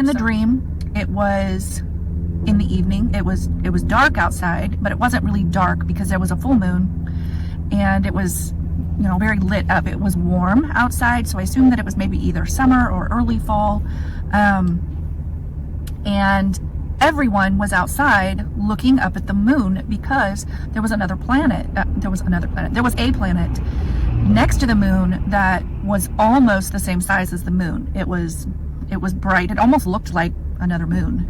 in the dream, it was in the evening. It was dark outside, but it wasn't really dark because there was a full moon, and it was, you know, very lit up. It was warm outside, so I assumed that it was maybe either summer or early fall. And everyone was outside looking up at the moon because there was another planet. There was a planet next to the moon that was almost the same size as the moon. It was bright. It almost looked like another moon.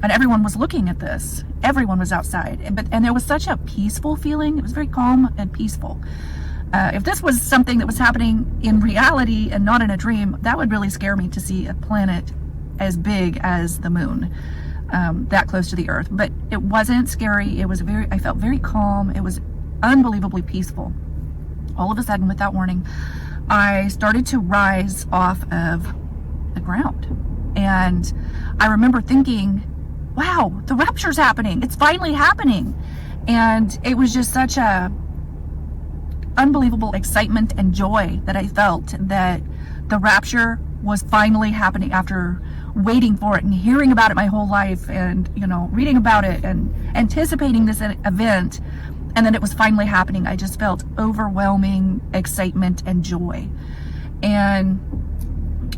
And everyone was looking at this. Everyone was outside, and there was such a peaceful feeling. It was very calm and peaceful. If this was something that was happening in reality and not in a dream, that would really scare me, to see a planet as big as the moon, that close to the Earth. But it wasn't scary. I felt very calm. It was unbelievably peaceful. All of a sudden, without warning, I started to rise off of the ground. And I remember thinking, wow, the rapture's happening. It's finally happening. And it was just such a unbelievable excitement and joy that I felt that the rapture was finally happening, after waiting for it and hearing about it my whole life, and, you know, reading about it and anticipating this event. And then it was finally happening. I just felt overwhelming excitement and joy. And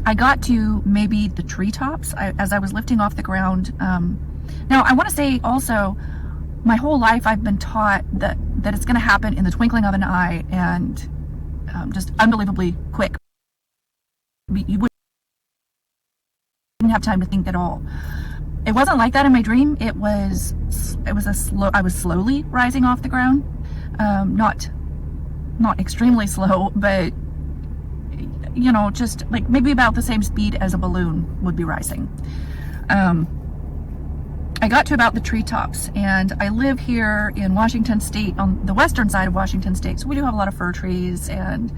I got to maybe the treetops as I was lifting off the ground. Now, I want to say also, my whole life I've been taught that it's going to happen in the twinkling of an eye, and just unbelievably quick. You wouldn't have time to think at all. It wasn't like that in my dream. It was I was slowly rising off the ground. Not extremely slow, but, you know, just like maybe about the same speed as a balloon would be rising. I got to about the treetops, and I live here in Washington State, on the western side of Washington State. So we do have a lot of fir trees, and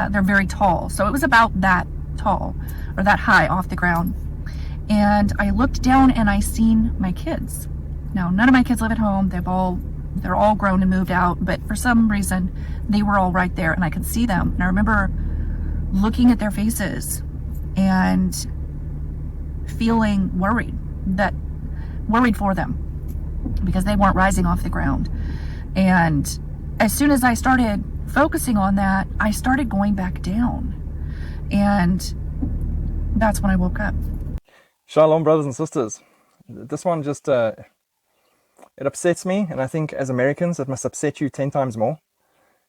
they're very tall. So it was about that tall, or that high off the ground. And I looked down and I seen my kids. Now, none of my kids live at home. They're all grown and moved out, but for some reason they were all right there and I could see them. And I remember looking at their faces and feeling worried for them, because they weren't rising off the ground. And as soon as I started focusing on that, I started going back down. And that's when I woke up. Shalom, brothers and sisters. This one just, it upsets me, and I think as Americans it must upset you 10 times more.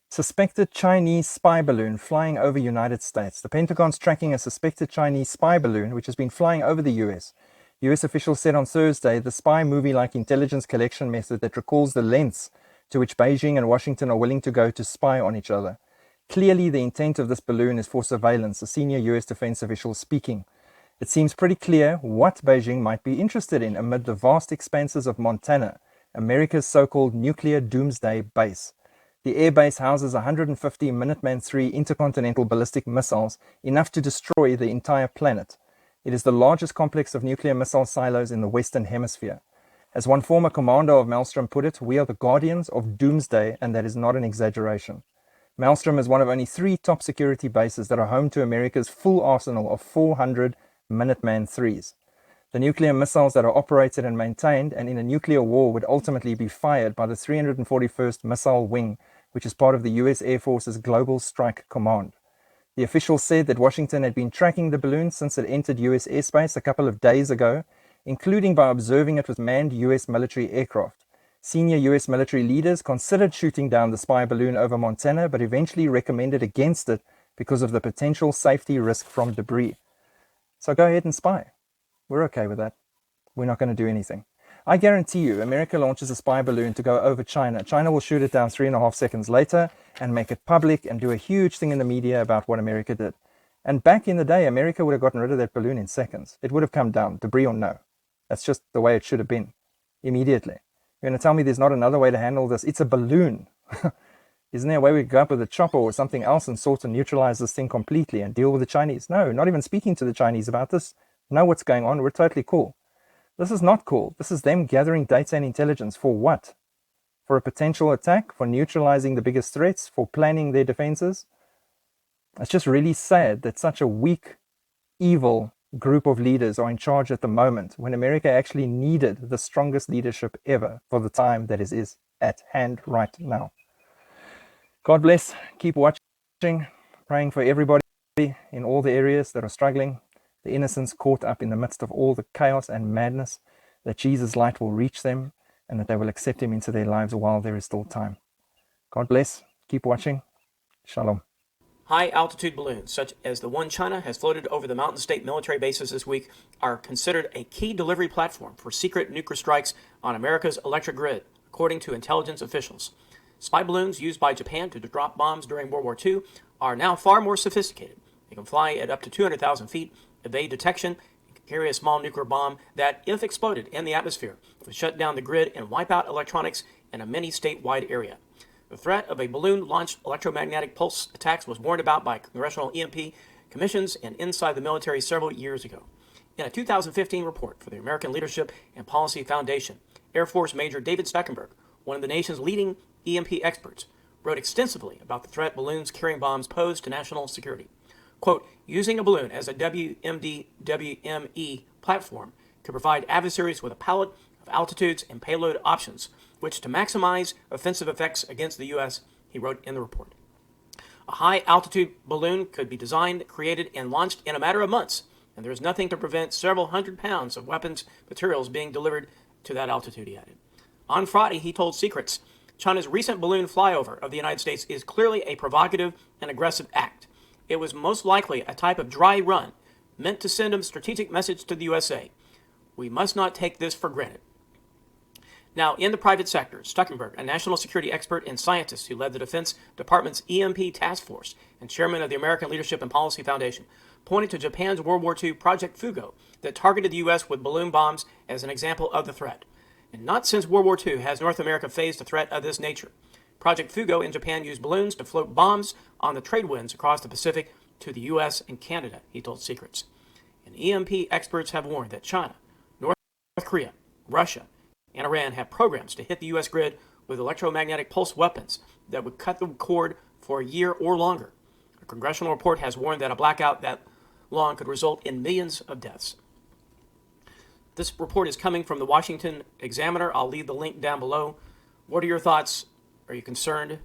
Suspected Chinese spy balloon flying over United States. The Pentagon's tracking a suspected Chinese spy balloon which has been flying over the US. US officials said on Thursday the spy movie-like intelligence collection method that recalls the lengths to which Beijing and Washington are willing to go to spy on each other. Clearly the intent of this balloon is for surveillance, a senior US defense official speaking. It seems pretty clear what Beijing might be interested in amid the vast expanses of Montana, America's so-called nuclear doomsday base. The air base houses 150 Minuteman III intercontinental ballistic missiles, enough to destroy the entire planet. It is the largest complex of nuclear missile silos in the Western Hemisphere. As one former commander of Maelstrom put it, we are the guardians of doomsday, and that is not an exaggeration. Maelstrom is one of only 3 top security bases that are home to America's full arsenal of 400 Minuteman IIIs. The nuclear missiles that are operated and maintained and in a nuclear war would ultimately be fired by the 341st Missile Wing, which is part of the US Air Force's Global Strike Command. The officials said that Washington had been tracking the balloon since it entered US airspace a couple of days ago, including by observing it with manned US military aircraft. Senior US military leaders considered shooting down the spy balloon over Montana, but eventually recommended against it because of the potential safety risk from debris. So go ahead and spy. We're okay with that. We're not going to do anything. I guarantee you, America launches a spy balloon to go over China. China will shoot it down 3.5 seconds later and make it public and do a huge thing in the media about what America did. And back in the day, America would have gotten rid of that balloon in seconds. It would have come down, debris or no. That's just the way it should have been, immediately. You're going to tell me there's not another way to handle this? It's a balloon. Isn't there a way we could go up with a chopper or something else and sort of neutralize this thing completely and deal with the Chinese? No, not even speaking to the Chinese about this. Know what's going on. We're totally cool. This is not cool. This is them gathering data and intelligence. For what? For a potential attack? For neutralizing the biggest threats? For planning their defenses? It's just really sad that such a weak, evil, group of leaders are in charge at the moment, when America actually needed the strongest leadership ever for the time that is at hand right now. God bless. Keep watching, praying for everybody in all the areas that are struggling, the innocents caught up in the midst of all the chaos and madness, that Jesus' light will reach them and that they will accept him into their lives while there is still time. God bless. Keep watching. Shalom. High-altitude balloons, such as the one China has floated over the Mountain State military bases this week, are considered a key delivery platform for secret nuclear strikes on America's electric grid, according to intelligence officials. Spy balloons used by Japan to drop bombs during World War II are now far more sophisticated. They can fly at up to 200,000 feet, evade detection, and can carry a small nuclear bomb that, if exploded in the atmosphere, would shut down the grid and wipe out electronics in a mini-statewide area. The threat of a balloon-launched electromagnetic pulse attacks was warned about by congressional EMP commissions and inside the military several years ago. In a 2015 report for the American Leadership and Policy Foundation, Air Force Major David Stuckenberg, one of the nation's leading EMP experts, wrote extensively about the threat balloons carrying bombs pose to national security. Quote, using a balloon as a WMD-WME platform could provide adversaries with a palette of altitudes and payload options, which to maximize offensive effects against the U.S., he wrote in the report. A high-altitude balloon could be designed, created, and launched in a matter of months, and there is nothing to prevent several hundred pounds of weapons materials being delivered to that altitude, he added. On Friday, he told Secrets, China's recent balloon flyover of the United States is clearly a provocative and aggressive act. It was most likely a type of dry run, meant to send a strategic message to the USA. We must not take this for granted. Now, in the private sector, Stuckenberg, a national security expert and scientist who led the Defense Department's EMP task force and chairman of the American Leadership and Policy Foundation, pointed to Japan's World War II Project Fugo that targeted the U.S. with balloon bombs as an example of the threat. And not since World War II has North America faced a threat of this nature. Project Fugo in Japan used balloons to float bombs on the trade winds across the Pacific to the U.S. and Canada, he told Secrets. And EMP experts have warned that China, North Korea, Russia, and Iran have programs to hit the U.S. grid with electromagnetic pulse weapons that would cut the cord for a year or longer. A congressional report has warned that a blackout that long could result in millions of deaths. This report is coming from the Washington Examiner. I'll leave the link down below. What are your thoughts? Are you concerned?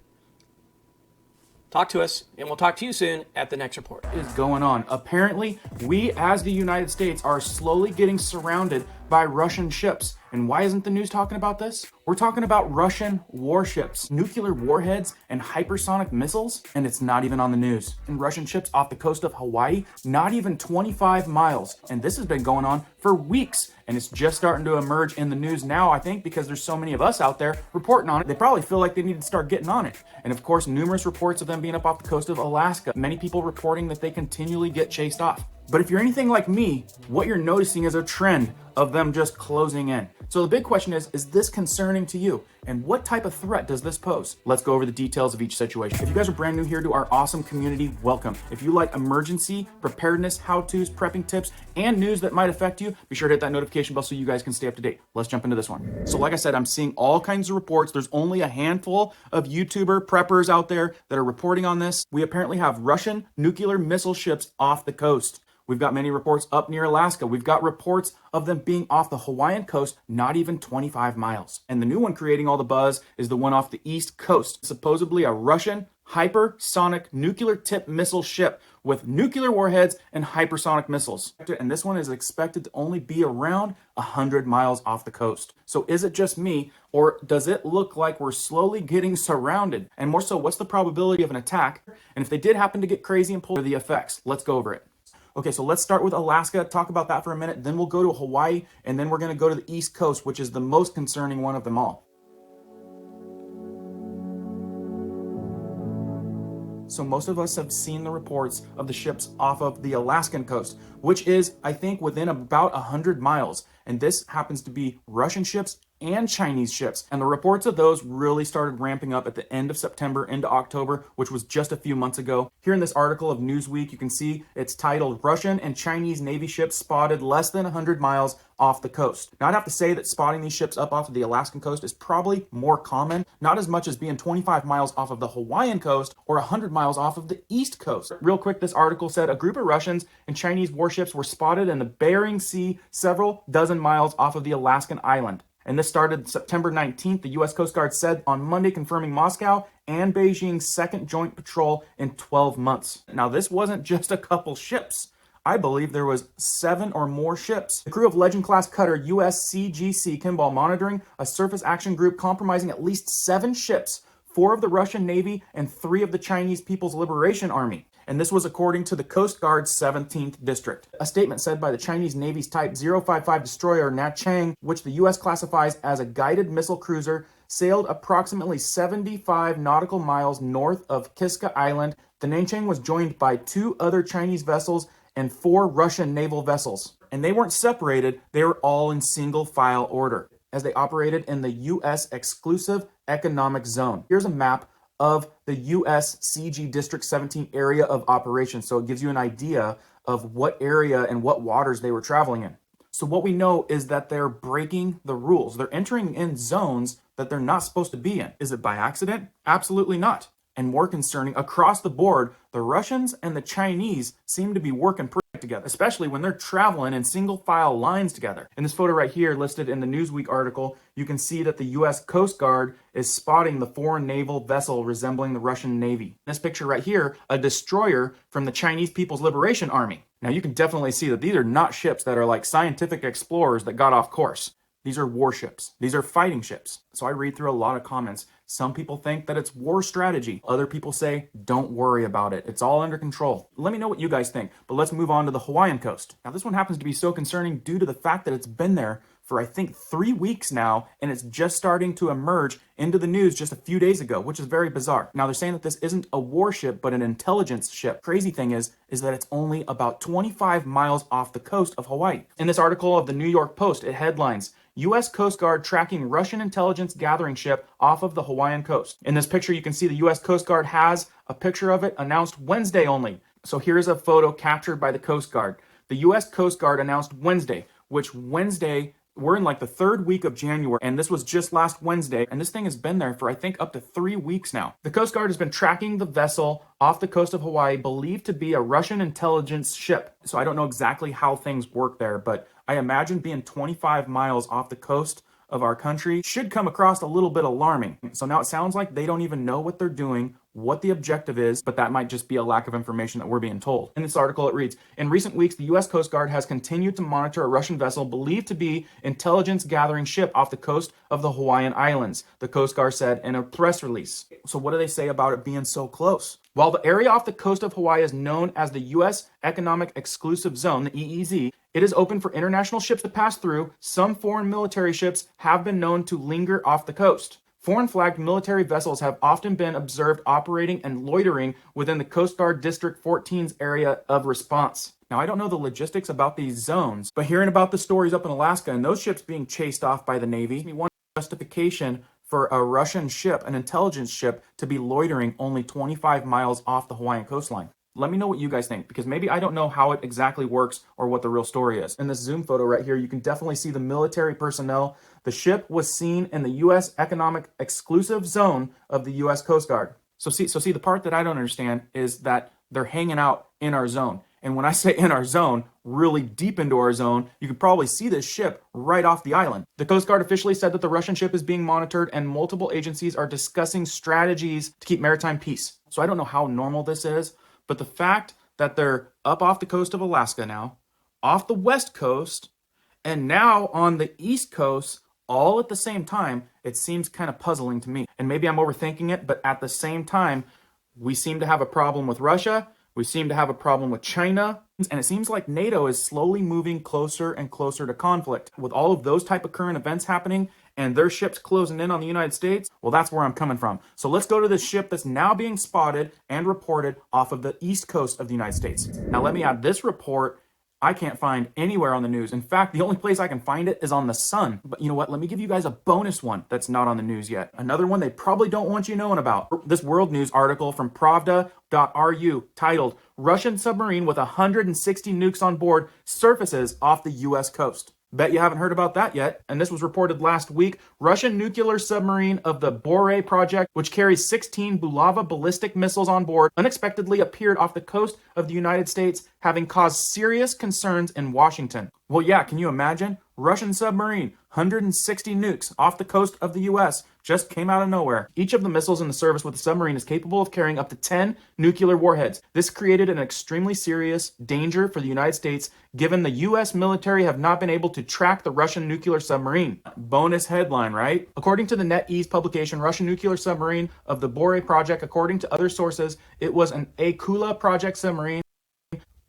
Talk to us, and we'll talk to you soon at the next report. What is going on? Apparently, we as the United States are slowly getting surrounded by Russian ships. And why isn't the news talking about this? We're talking about Russian warships, nuclear warheads, and hypersonic missiles, and it's not even on the news. And Russian ships off the coast of Hawaii, not even 25 miles. And this has been going on for weeks. And it's just starting to emerge in the news now, I think, because there's so many of us out there reporting on it. They probably feel like they need to start getting on it. And of course, numerous reports of them being up off the coast of Alaska. Many people reporting that they continually get chased off. But if you're anything like me, what you're noticing is a trend of them just closing in. So the big question is this concerning to you? And what type of threat does this pose? Let's go over the details of each situation. If you guys are brand new here to our awesome community, welcome. If you like emergency preparedness, how-tos, prepping tips, and news that might affect you, be sure to hit that notification bell so you guys can stay up to date. Let's jump into this one. So like I said, I'm seeing all kinds of reports. There's only a handful of YouTuber preppers out there that are reporting on this. We apparently have Russian nuclear missile ships off the coast. We've got many reports up near Alaska. We've got reports of them being off the Hawaiian coast, not even 25 miles. And the new one creating all the buzz is the one off the East Coast, supposedly a Russian hypersonic nuclear tipped missile ship with nuclear warheads and hypersonic missiles. And this one is expected to only be around 100 miles off the coast. So is it just me, or does it look like we're slowly getting surrounded? And more so, what's the probability of an attack? And if they did happen to get crazy and pull the effects, let's go over it. Okay, so let's start with Alaska, talk about that for a minute, then we'll go to Hawaii, and then we're going to go to the East Coast, which is the most concerning one of them all. So most of us have seen the reports of the ships off of the Alaskan coast, which is, I think, within about 100 miles. And this happens to be Russian ships and Chinese ships. And the reports of those really started ramping up at the end of September into October, which was just a few months ago. Here in this article of Newsweek, you can see it's titled, Russian and Chinese Navy ships spotted less than 100 miles off the coast. Now, I'd have to say that spotting these ships up off of the Alaskan coast is probably more common, not as much as being 25 miles off of the Hawaiian coast or 100 miles off of the East Coast. Real quick, this article said a group of Russians and Chinese warships warships were spotted in the Bering Sea several dozen miles off of the Alaskan island. And this started September 19th, the U.S. Coast Guard said on Monday, confirming Moscow and Beijing's second joint patrol in 12 months. Now, this wasn't just a couple ships. I believe there was 7 or more ships. The crew of Legend-class cutter USCGC Kimball monitoring a surface action group comprising at least 7 ships, 4 of the Russian Navy and 3 of the Chinese People's Liberation Army. And this was according to the Coast Guard's 17th District. A statement said by the Chinese Navy's Type 055 destroyer Nachang, which the U.S. classifies as a guided missile cruiser, sailed approximately 75 nautical miles north of Kiska Island. The Nanchang was joined by 2 other Chinese vessels and 4 Russian naval vessels. And they weren't separated, they were all in single file order as they operated in the U.S. exclusive economic zone. Here's a map of the U.S. CG District 17 area of operation. So it gives you an idea of what area and what waters they were traveling in. So what we know is that they're breaking the rules. They're entering in zones that they're not supposed to be in. Is it by accident? Absolutely not. And more concerning, across the board, the Russians and the Chinese seem to be working pretty together, especially when they're traveling in single file lines together. In this photo right here, listed in the Newsweek article, you can see that the U.S. Coast Guard is spotting the foreign naval vessel resembling the Russian Navy. In this picture right here, a destroyer from the Chinese People's Liberation Army. Now you can definitely see that these are not ships that are like scientific explorers that got off course. These are warships. These are fighting ships. So I read through a lot of comments. Some people think that it's war strategy. Other people say, don't worry about it. It's all under control. Let me know what you guys think, but let's move on to the Hawaiian coast. Now this one happens to be so concerning due to the fact that it's been there for I think 3 weeks now, and it's just starting to emerge into the news just a few days ago, which is very bizarre. Now they're saying that this isn't a warship, but an intelligence ship. Crazy thing is that it's only about 25 miles off the coast of Hawaii. In this article of the New York Post, it headlines, U.S. Coast Guard tracking Russian intelligence gathering ship off of the Hawaiian coast. In this picture, you can see the U.S. Coast Guard has a picture of it announced Wednesday only. So here's a photo captured by the Coast Guard. The U.S. Coast Guard announced Wednesday, which Wednesday, we're in like the 3rd week of January, and this was just last Wednesday, and this thing has been there for I think up to 3 weeks now. The Coast Guard has been tracking the vessel off the coast of Hawaii, believed to be a Russian intelligence ship. So I don't know exactly how things work there, but I imagine being 25 miles off the coast of our country should come across a little bit alarming. So now it sounds like they don't even know what they're doing, what the objective is, but that might just be a lack of information that we're being told. In this article, it reads, in recent weeks, the U.S. Coast Guard has continued to monitor a Russian vessel believed to be intelligence gathering ship off the coast of the Hawaiian Islands, the Coast Guard said in a press release. So what do they say about it being so close? While the area off the coast of Hawaii is known as the U.S. Economic Exclusive Zone, the EEZ, it is open for international ships to pass through. Some foreign military ships have been known to linger off the coast. Foreign flagged military vessels have often been observed operating and loitering within the Coast Guard District 14's area of response. Now, I don't know the logistics about these zones, but hearing about the stories up in Alaska and those ships being chased off by the Navy, one justification for a Russian ship, an intelligence ship, to be loitering only 25 miles off the Hawaiian coastline. Let me know what you guys think, because maybe I don't know how it exactly works or what the real story is. In this zoom photo right here, you can definitely see the military personnel. The ship was seen in the U.S. Economic Exclusive Zone of the U.S. Coast Guard. So see, the part that I don't understand is that they're hanging out in our zone. And when I say in our zone, really deep into our zone, you can probably see this ship right off the island. The Coast Guard officially said that the Russian ship is being monitored and multiple agencies are discussing strategies to keep maritime peace. So I don't know how normal this is, but the fact that they're up off the coast of Alaska now, off the west coast, and now on the east coast, all at the same time, it seems kind of puzzling to me. And maybe I'm overthinking it, but at the same time, we seem to have a problem with Russia. We seem to have a problem with China. And it seems like NATO is slowly moving closer and closer to conflict. With all of those type of current events happening and their ships closing in on the United States, well, that's where I'm coming from. So let's go to this ship that's now being spotted and reported off of the east coast of the United States. Now, let me add this report. I can't find anywhere on the news. In fact, the only place I can find it is on the Sun. But you know what? Let me give you guys a bonus one that's not on the news yet. Another one they probably don't want you knowing about. This World News article from Pravda.ru titled, Russian submarine with 160 nukes on board surfaces off the U.S. coast. Bet you haven't heard about that yet. And this was reported last week. Russian nuclear submarine of the Bore project, which carries 16 Bulava ballistic missiles on board, unexpectedly appeared off the coast of the United States, having caused serious concerns in Washington. Well, yeah, can you imagine? Russian submarine, 160 nukes off the coast of the US, just came out of nowhere. Each of the missiles in the service with the submarine is capable of carrying up to 10 nuclear warheads. This created an extremely serious danger for the United States, given the US military have not been able to track the Russian nuclear submarine. Bonus headline, right? According to the NetEase publication, Russian nuclear submarine of the Bore project, according to other sources, it was an Akula project submarine,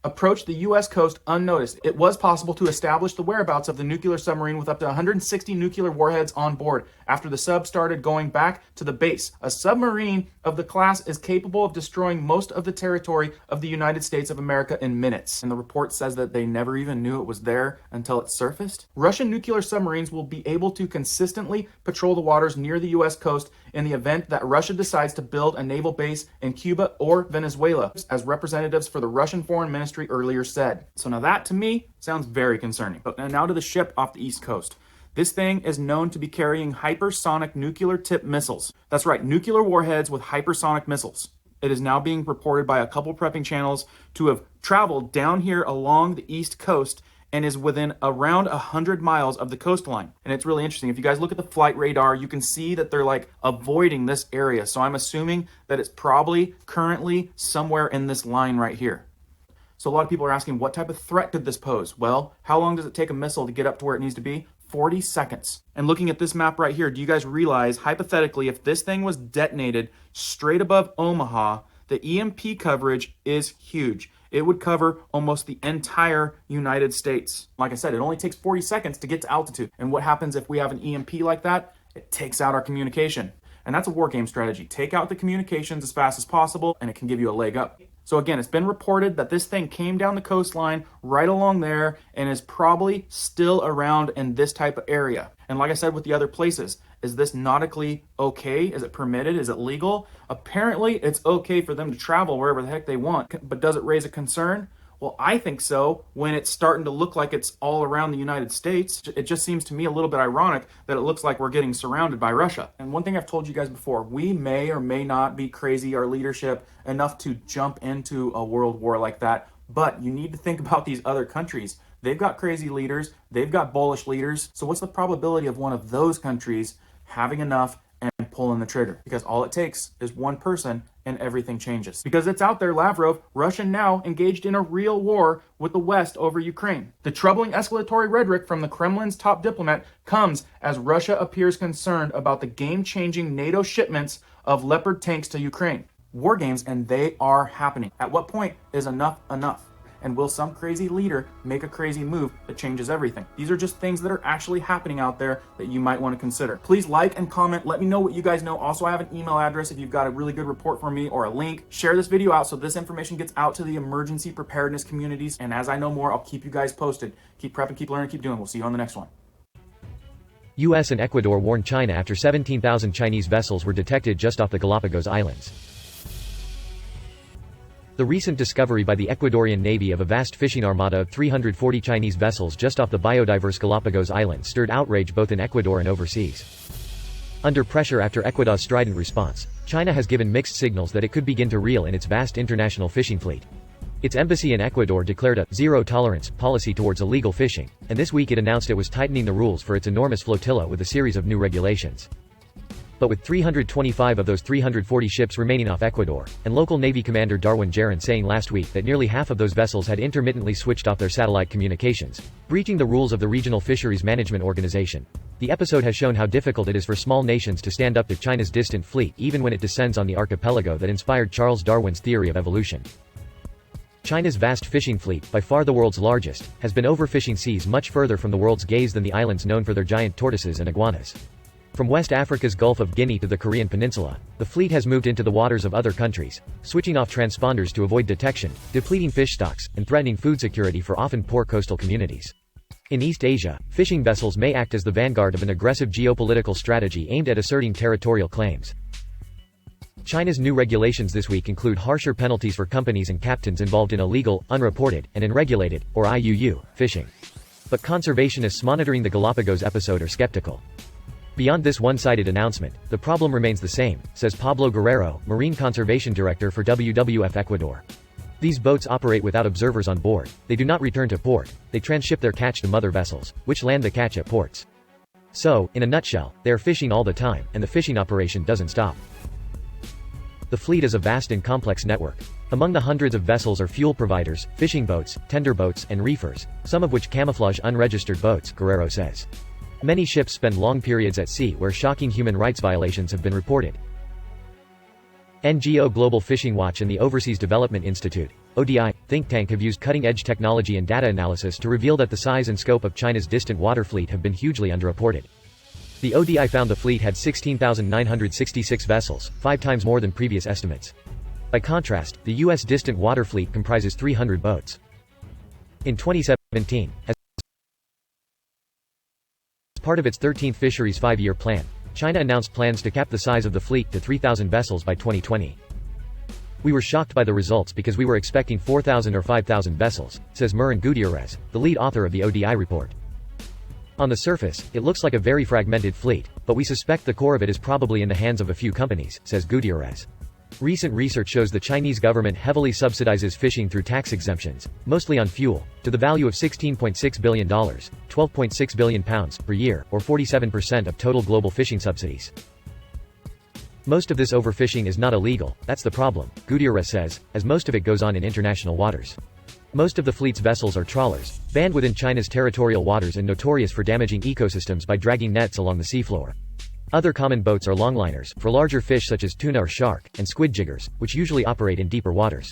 approached the U.S. coast unnoticed. It was possible to establish the whereabouts of the nuclear submarine with up to 160 nuclear warheads on board after the sub started going back to the base. A submarine of the class is capable of destroying most of the territory of the United States of America in minutes. And the report says that they never even knew it was there until it surfaced. Russian nuclear submarines will be able to consistently patrol the waters near the U.S. coast in the event that Russia decides to build a naval base in Cuba or Venezuela, as representatives for the Russian Foreign Ministry earlier said. So now that, to me, sounds very concerning. But now to the ship off the East Coast. This thing is known to be carrying hypersonic nuclear-tipped missiles. That's right, nuclear warheads with hypersonic missiles. It is now being reported by a couple prepping channels to have traveled down here along the East Coast and is within around 100 miles of the coastline. And it's really interesting. If you guys look at the flight radar, you can see that they're like avoiding this area. So I'm assuming that it's probably currently somewhere in this line right here. So a lot of people are asking, what type of threat could this pose? Well, how long does it take a missile to get up to where it needs to be? 40 seconds. And looking at this map right here, do you guys realize, hypothetically, if this thing was detonated straight above Omaha, the EMP coverage is huge. It would cover almost the entire United States. Like I said, it only takes 40 seconds to get to altitude. And what happens if we have an EMP like that? It takes out our communication. And that's a war game strategy. Take out the communications as fast as possible, and it can give you a leg up. So again, it's been reported that this thing came down the coastline right along there and is probably still around in this type of area. And like I said with the other places, is this nautically okay? Is it permitted? Is it legal? Apparently, it's okay for them to travel wherever the heck they want. But does it raise a concern? Well, I think so when it's starting to look like it's all around the United States. It just seems to me a little bit ironic that it looks like we're getting surrounded by Russia. And one thing I've told you guys before, we may or may not be crazy, our leadership, enough to jump into a world war like that. But you need to think about these other countries. They've got crazy leaders. They've got bullish leaders. So what's the probability of one of those countries having enough and pulling the trigger? Because all it takes is one person and everything changes. Because it's out there, Lavrov, Russia now engaged in a real war with the West over Ukraine. The troubling escalatory rhetoric from the Kremlin's top diplomat comes as Russia appears concerned about the game-changing NATO shipments of Leopard tanks to Ukraine. War games, and they are happening. At what point is enough enough? And will some crazy leader make a crazy move that changes everything? These are just things that are actually happening out there that you might want to consider. Please like and comment. Let me know what you guys know. Also, I have an email address if you've got a really good report for me or a link. Share this video out so this information gets out to the emergency preparedness communities. And as I know more, I'll keep you guys posted. Keep prepping, keep learning, keep doing. We'll see you on the next one. US and Ecuador warn China after 17,000 Chinese vessels were detected just off the Galápagos Islands. The recent discovery by the Ecuadorian Navy of a vast fishing armada of 340 Chinese vessels just off the biodiverse Galápagos Islands stirred outrage both in Ecuador and overseas. Under pressure after Ecuador's strident response, China has given mixed signals that it could begin to reel in its vast international fishing fleet. Its embassy in Ecuador declared a zero-tolerance policy towards illegal fishing, and this week it announced it was tightening the rules for its enormous flotilla with a series of new regulations. But with 325 of those 340 ships remaining off Ecuador, and local Navy Commander Darwin Jaron saying last week that nearly half of those vessels had intermittently switched off their satellite communications, breaching the rules of the Regional Fisheries Management Organization. The episode has shown how difficult it is for small nations to stand up to China's distant fleet even when it descends on the archipelago that inspired Charles Darwin's theory of evolution. China's vast fishing fleet, by far the world's largest, has been overfishing seas much further from the world's gaze than the islands known for their giant tortoises and iguanas. From West Africa's Gulf of Guinea to the Korean Peninsula, the fleet has moved into the waters of other countries, switching off transponders to avoid detection, depleting fish stocks, and threatening food security for often poor coastal communities. In East Asia, fishing vessels may act as the vanguard of an aggressive geopolitical strategy aimed at asserting territorial claims. China's new regulations this week include harsher penalties for companies and captains involved in illegal, unreported, and unregulated, or IUU, fishing. But conservationists monitoring the Galapagos episode are skeptical. Beyond this one-sided announcement, the problem remains the same, says Pablo Guerrero, Marine Conservation Director for WWF Ecuador. These boats operate without observers on board, they do not return to port, they transship their catch to mother vessels, which land the catch at ports. So, in a nutshell, they are fishing all the time, and the fishing operation doesn't stop. The fleet is a vast and complex network. Among the hundreds of vessels are fuel providers, fishing boats, tender boats, and reefers, some of which camouflage unregistered boats, Guerrero says. Many ships spend long periods at sea where shocking human rights violations have been reported. NGO Global Fishing Watch and the Overseas Development Institute, ODI, think tank have used cutting-edge technology and data analysis to reveal that the size and scope of China's distant water fleet have been hugely underreported. The ODI found the fleet had 16,966 vessels, 5 times more than previous estimates. By contrast, the U.S. distant water fleet comprises 300 boats. In 2017, as part of its 13th Fisheries 5-year plan, China announced plans to cap the size of the fleet to 3,000 vessels by 2020. We were shocked by the results because we were expecting 4,000 or 5,000 vessels, says Murin Gutierrez, the lead author of the ODI report. On the surface, it looks like a very fragmented fleet, but we suspect the core of it is probably in the hands of a few companies, says Gutierrez. Recent research shows the Chinese government heavily subsidizes fishing through tax exemptions, mostly on fuel, to the value of $16.6 billion, £12.6 billion per year, or 47% of total global fishing subsidies. Most of this overfishing is not illegal, that's the problem, Gutierrez says, as most of it goes on in international waters. Most of the fleet's vessels are trawlers, banned within China's territorial waters and notorious for damaging ecosystems by dragging nets along the seafloor. Other common boats are longliners, for larger fish such as tuna or shark, and squid jiggers, which usually operate in deeper waters.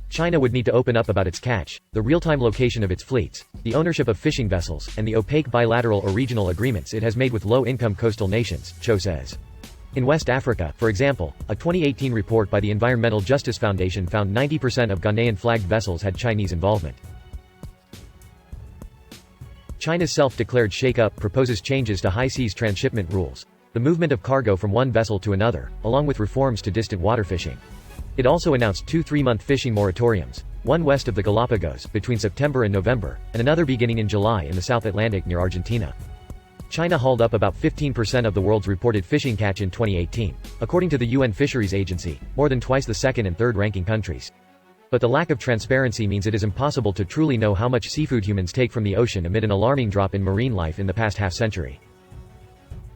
China would need to open up about its catch, the real-time location of its fleets, the ownership of fishing vessels, and the opaque bilateral or regional agreements it has made with low-income coastal nations, Cho says. In West Africa, for example, a 2018 report by the Environmental Justice Foundation found 90% of Ghanaian-flagged vessels had Chinese involvement. China's self-declared shake-up proposes changes to high seas transshipment rules, the movement of cargo from one vessel to another, along with reforms to distant water fishing. It also announced 2 3-month fishing moratoriums, one west of the Galapagos, between September and November, and another beginning in July in the South Atlantic near Argentina. China hauled up about 15% of the world's reported fishing catch in 2018, according to the UN Fisheries Agency, more than twice the second and third ranking countries. But the lack of transparency means it is impossible to truly know how much seafood humans take from the ocean amid an alarming drop in marine life in the past half-century.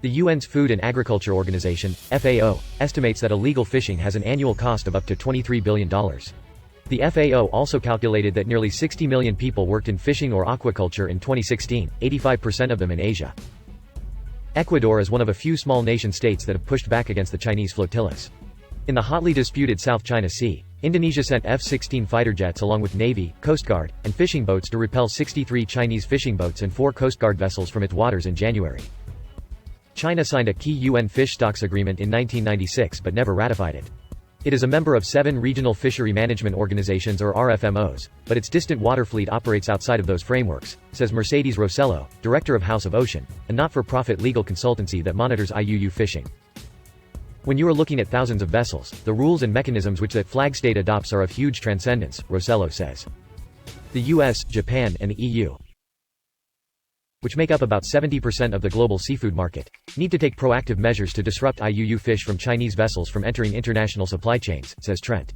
The UN's Food and Agriculture Organization, FAO, estimates that illegal fishing has an annual cost of up to $23 billion. The FAO also calculated that nearly 60 million people worked in fishing or aquaculture in 2016, 85% of them in Asia. Ecuador is one of a few small nation-states that have pushed back against the Chinese flotillas. In the hotly disputed South China Sea, Indonesia sent F-16 fighter jets along with Navy, Coast Guard, and fishing boats to repel 63 Chinese fishing boats and 4 Coast Guard vessels from its waters in January. China signed a key UN fish stocks agreement in 1996 but never ratified it. It is a member of 7 regional fishery management organizations or RFMOs, but its distant water fleet operates outside of those frameworks, says Mercedes Rosello, director of House of Ocean, a not-for-profit legal consultancy that monitors IUU fishing. When you are looking at thousands of vessels, the rules and mechanisms which that flag state adopts are of huge transcendence, Rosello says. The US, Japan, and the EU, which make up about 70% of the global seafood market, need to take proactive measures to disrupt IUU fish from Chinese vessels from entering international supply chains, says Trent.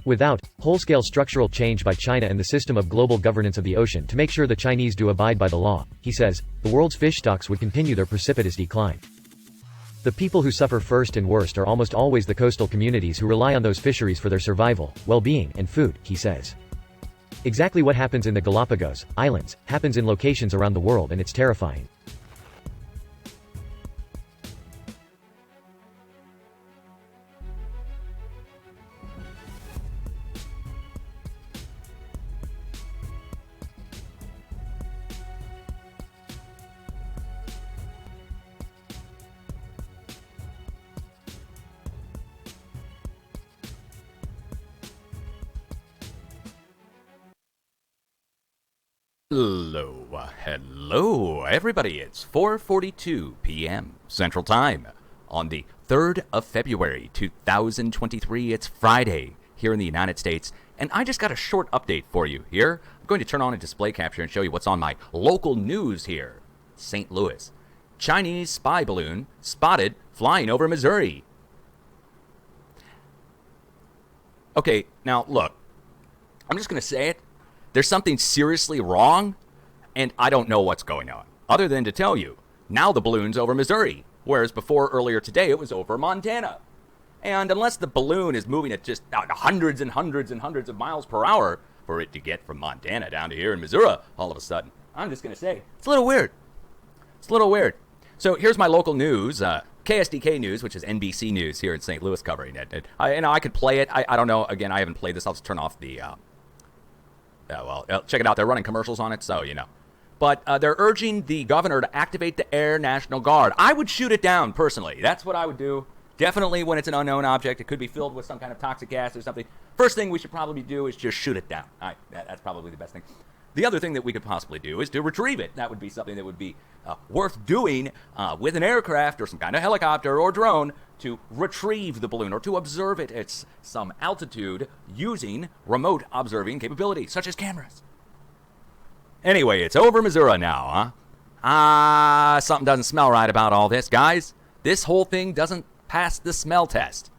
Without whole-scale structural change by China and the system of global governance of the ocean to make sure the Chinese do abide by the law, he says, the world's fish stocks would continue their precipitous decline. The people who suffer first and worst are almost always the coastal communities who rely on those fisheries for their survival, well-being, and food, he says. Exactly what happens in the Galapagos Islands happens in locations around the world, and it's terrifying. Hello everybody, it's 4:42 p.m. Central Time on the 3rd of February 2023. It's Friday here in the United States And I just got a short update for you here. I'm going to turn on a display capture and show you what's on my local news here. St. Louis. Chinese spy balloon spotted flying over Missouri. Okay, now look. I'm just going to say it. There's something seriously wrong, and I don't know what's going on. Other than to tell you, now the balloon's over Missouri, whereas before earlier today it was over Montana. And unless the balloon is moving at just hundreds and hundreds and hundreds of miles per hour for it to get from Montana down to here in Missouri all of a sudden, I'm just going to say, it's a little weird. It's a little weird. So here's my local news, KSDK News, which is NBC News here in St. Louis covering it. I could play it. I don't know. Again, I haven't played this. I'll just turn off the... check it out. They're running commercials on it, so you know. But they're urging the governor to activate the Air National Guard. I would shoot it down, personally. That's what I would do. Definitely when it's an unknown object. It could be filled with some kind of toxic gas or something. First thing we should probably do is just shoot it down. That's probably the best thing. The other thing that we could possibly do is to retrieve it. That would be something that would be worth doing with an aircraft or some kind of helicopter or drone to retrieve the balloon or to observe it at some altitude using remote observing capabilities, such as cameras. Anyway, it's over Missouri now, huh? Something doesn't smell right about all this, guys. This whole thing doesn't pass the smell test.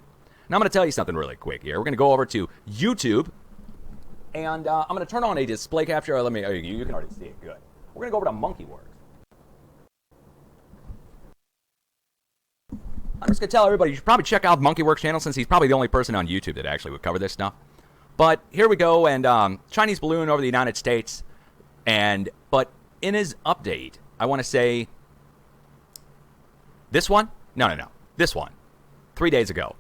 Now, I'm going to tell you something really quick here. We're going to go over to YouTube, and I'm going to turn on a display capture. You can already see it good. We're going to go over to MonkeyWorks. I'm just going to tell everybody, you should probably check out MonkeyWorks channel since he's probably the only person on YouTube that actually would cover this stuff. But here we go, and Chinese balloon over the United States. But in his update, I want to say this one? No. This one. 3 days ago.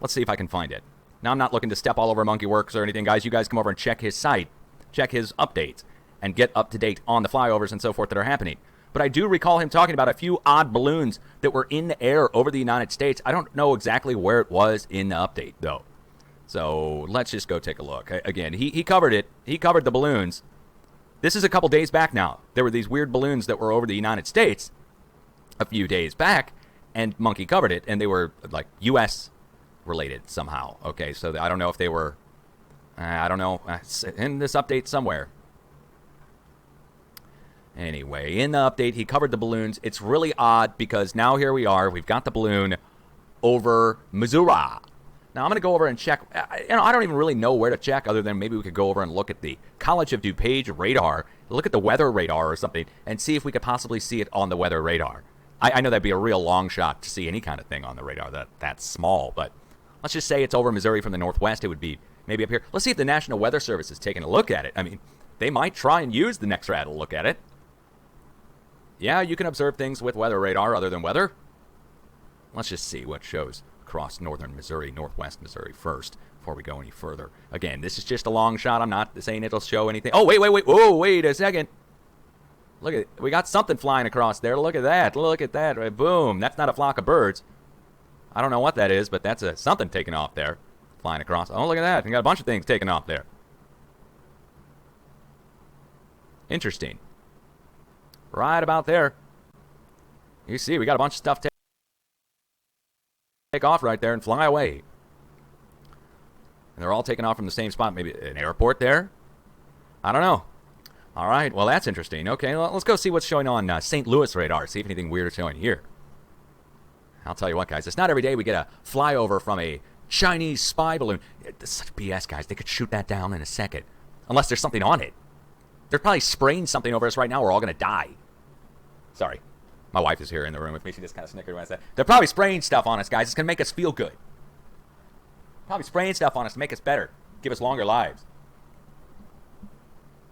Let's see if I can find it. Now, I'm not looking to step all over MonkeyWorks or anything, guys. You guys come over and check his site, check his updates, and get up to date on the flyovers and so forth that are happening. But I do recall him talking about a few odd balloons that were in the air over the United States. I don't know exactly where it was in the update, though. So let's just go take a look. Again, he covered it. He covered the balloons. This is a couple days back now. There were these weird balloons that were over the United States a few days back, and Monkey covered it, and they were, like, U.S. related somehow. Okay, so I don't know if they were, I don't know, in this update somewhere. Anyway, in the update, he covered the balloons. It's really odd because now here we are. We've got the balloon over Missouri. Now, I'm going to go over and check. I don't even really know where to check other than maybe we could go over and look at the College of DuPage radar, look at the weather radar or something, and see if we could possibly see it on the weather radar. I know that'd be a real long shot to see any kind of thing on the radar that's small, but let's just say it's over Missouri from the northwest. It would be maybe up here. Let's see if the National Weather Service is taking a look at it. I mean, they might try and use the NEXRAD to look at it. Yeah, you can observe things with weather radar other than weather. Let's just see what shows across northern Missouri, northwest Missouri first before we go any further. Again, this is just a long shot. I'm not saying it'll show anything. Oh, wait. Whoa, wait a second. Look at it. We got something flying across there. Look at that. Look at that. Right, boom. That's not a flock of birds. I don't know what that is, but that's something taking off there. Flying across. Oh, look at that. We got a bunch of things taking off there. Interesting. Right about there. You see, we got a bunch of stuff take off right there and fly away. And they're all taking off from the same spot. Maybe an airport there? I don't know. All right, well, that's interesting. Okay, well, let's go see what's showing on St. Louis radar, see if anything weird is showing here. I'll tell you what, guys, it's not every day we get a flyover from a Chinese spy balloon. It's such BS, guys. They could shoot that down in a second, unless there's something on it. They're probably spraying something over us right now. We're all going to die. Sorry. My wife is here in the room with me. She just kind of snickered when I said, they're probably spraying stuff on us, guys. It's going to make us feel good. Probably spraying stuff on us to make us better. Give us longer lives.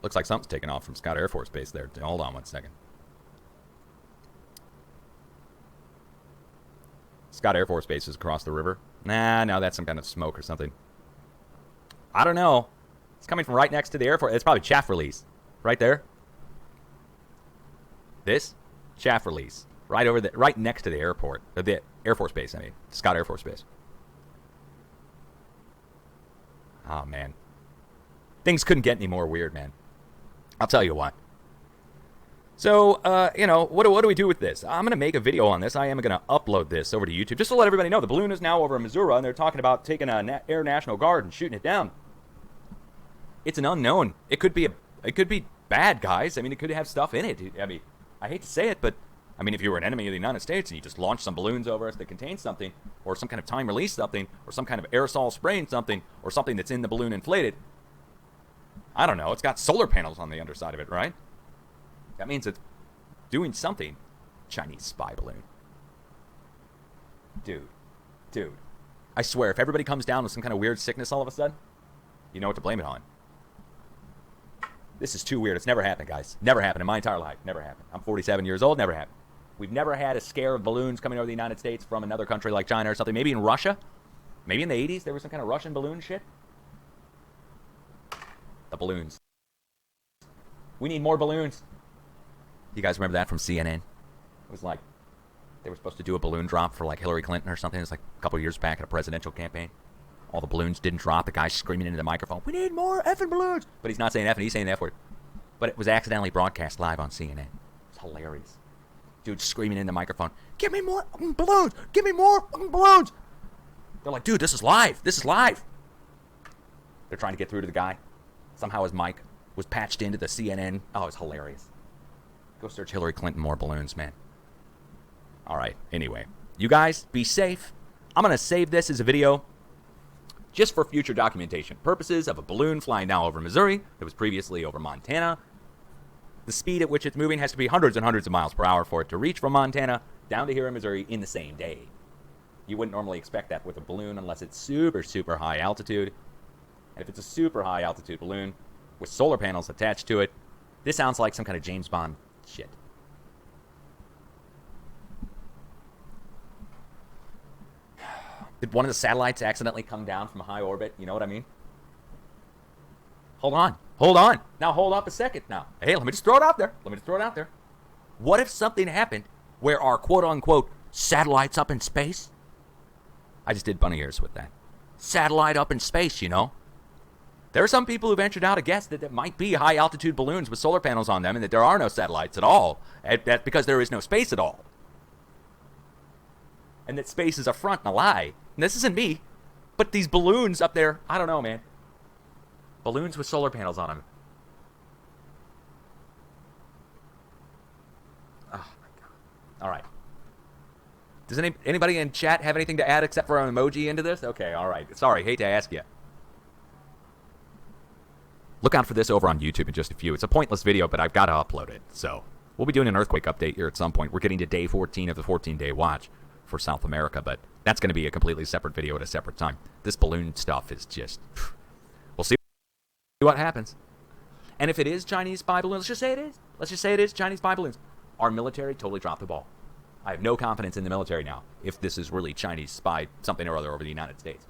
Looks like something's taking off from Scott Air Force Base there. Hold on one second. Scott Air Force Base is across the river. Nah, no, that's some kind of smoke or something. I don't know. It's coming from right next to the Air Force. It's probably chaff release. Right there. This? Chaff release. Right over there. Right next to the airport. The Air Force Base, I mean. Scott Air Force Base. Oh, man. Things couldn't get any more weird, man. I'll tell you what. So, what do we do with this? I'm going to make a video on this. I am going to upload this over to YouTube just to let everybody know. The balloon is now over in Missouri, and they're talking about taking an Air National Guard and shooting it down. It's an unknown. It could be bad, guys. I mean, it could have stuff in it. I mean, I hate to say it, but I mean, if you were an enemy of the United States and you just launched some balloons over us that contain something, or some kind of time release something, or some kind of aerosol spraying something, or something that's in the balloon inflated, I don't know. It's got solar panels on the underside of it, right? That means it's doing something. Chinese spy balloon. Dude. I swear, if everybody comes down with some kind of weird sickness all of a sudden, you know what to blame it on. This is too weird. It's never happened, guys. Never happened in my entire life. Never happened. I'm 47 years old. Never happened. We've never had a scare of balloons coming over the United States from another country like China or something. Maybe in Russia. Maybe in the 80s there was some kind of Russian balloon shit. The balloons. We need more balloons. You guys remember that from CNN? It was like they were supposed to do a balloon drop for like Hillary Clinton or something. It was like a couple of years back at a presidential campaign. All the balloons didn't drop. The guy's screaming into the microphone, "We need more effing balloons!" But he's not saying effing, he's saying the F word. But it was accidentally broadcast live on CNN. It's hilarious. Dude screaming in the microphone, "Give me more balloons! Give me more balloons!" They're like, "Dude, this is live. This is live." They're trying to get through to the guy. Somehow his mic was patched into the CNN. Oh, it's hilarious. Go search Hillary Clinton more balloons, man. All right, anyway. You guys, be safe. I'm going to save this as a video just for future documentation purposes of a balloon flying now over Missouri that was previously over Montana. The speed at which it's moving has to be hundreds and hundreds of miles per hour for it to reach from Montana down to here in Missouri in the same day. You wouldn't normally expect that with a balloon unless it's super, super high altitude. And if it's a super high altitude balloon with solar panels attached to it, this sounds like some kind of James Bond shit. Did one of the satellites accidentally come down from high orbit? You know what I mean? Hold on. Now hold up a second now. Hey, let me just throw it out there. What if something happened where our quote-unquote satellites up in space? I just did bunny ears with that. Satellite up in space, you know? There are some people who ventured out a guess that it might be high-altitude balloons with solar panels on them and that there are no satellites at all. That's because there is no space at all. And that space is a front and a lie. And this isn't me, but these balloons up there, I don't know, man. Balloons with solar panels on them. Oh, my God. All right. Does anybody in chat have anything to add except for an emoji into this? Okay, all right. Sorry, hate to ask you. Look out for this over on YouTube in just a few. It's a pointless video, but I've got to upload it. So we'll be doing an earthquake update here at some point. We're getting to day 14 of the 14-day watch for South America, but that's going to be a completely separate video at a separate time. This balloon stuff is just... We'll see what happens. And if it is Chinese spy balloons, let's just say it is Chinese spy balloons. Our military totally dropped the ball. I have no confidence in the military now if this is really Chinese spy something or other over the United States.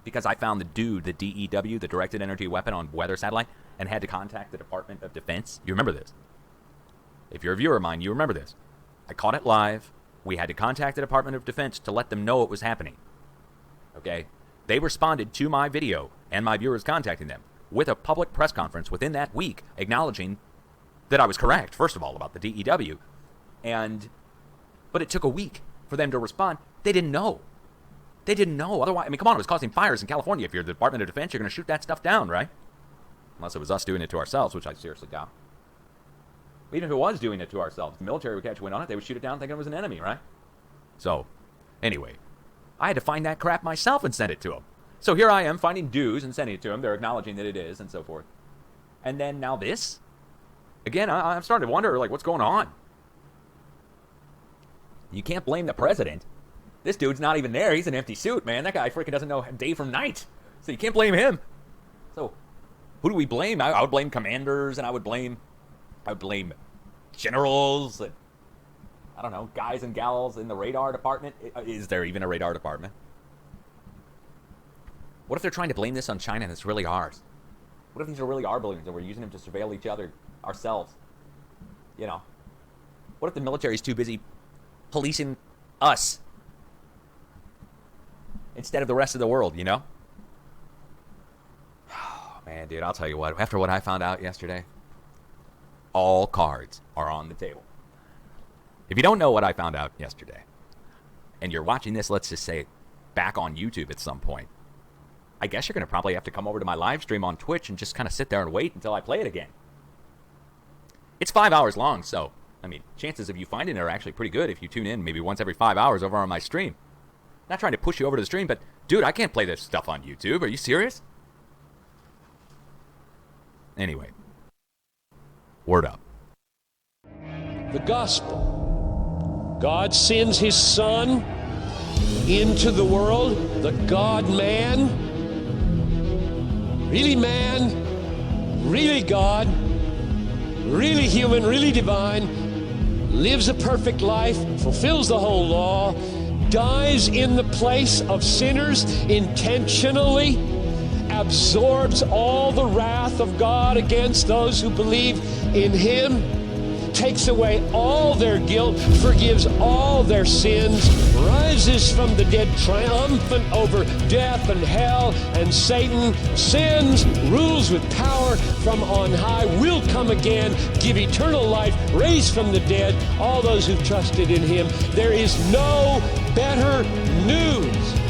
Because I found the dude, the DEW, the Directed Energy Weapon on weather satellite, and had to contact the Department of Defense. You remember this. If you're a viewer of mine, you remember this. I caught it live. We had to contact the Department of Defense to let them know it was happening. Okay? They responded to my video and my viewers contacting them with a public press conference within that week acknowledging that I was correct, first of all, about the DEW. But it took a week for them to respond. They didn't know. Otherwise, I mean, come on, it was causing fires in California. If you're the Department of Defense, you're going to shoot that stuff down, right? Unless it was us doing it to ourselves, which I seriously doubt. Even if it was doing it to ourselves, the military would catch wind on it, they would shoot it down thinking it was an enemy, right? So, anyway, I had to find that crap myself and send it to them. So here I am finding dues and sending it to them. They're acknowledging that it is and so forth. And then now this? Again, I'm starting to wonder, like, what's going on? You can't blame the president. This dude's not even there. He's an empty suit, man. That guy freaking doesn't know day from night. So you can't blame him. So who do we blame? I would blame commanders, and I would blame generals, and I don't know, guys and gals in the radar department. Is there even a radar department? What if they're trying to blame this on China and it's really ours? What if these are really our balloons and we're using them to surveil each other ourselves? You know? What if the military's too busy policing us instead of the rest of the world, you know? Oh, man, dude, I'll tell you what. After what I found out yesterday, all cards are on the table. If you don't know what I found out yesterday, and you're watching this, let's just say, back on YouTube at some point, I guess you're going to probably have to come over to my live stream on Twitch and just kind of sit there and wait until I play it again. It's 5 hours long, so, I mean, chances of you finding it are actually pretty good if you tune in maybe once every 5 hours over on my stream. Not trying to push you over to the stream, but, dude, I can't play this stuff on YouTube. Are you serious? Anyway. Word up. The gospel. God sends his son into the world, the God-man, really man, really God, really human, really divine, lives a perfect life, fulfills the whole law, dies in the place of sinners intentionally, absorbs all the wrath of God against those who believe in him, takes away all their guilt, forgives all their sins, rises from the dead triumphant over death and hell and Satan, sins, rules with power from on high, will come again, give eternal life, raise from the dead all those who've trusted in him. There is no better news.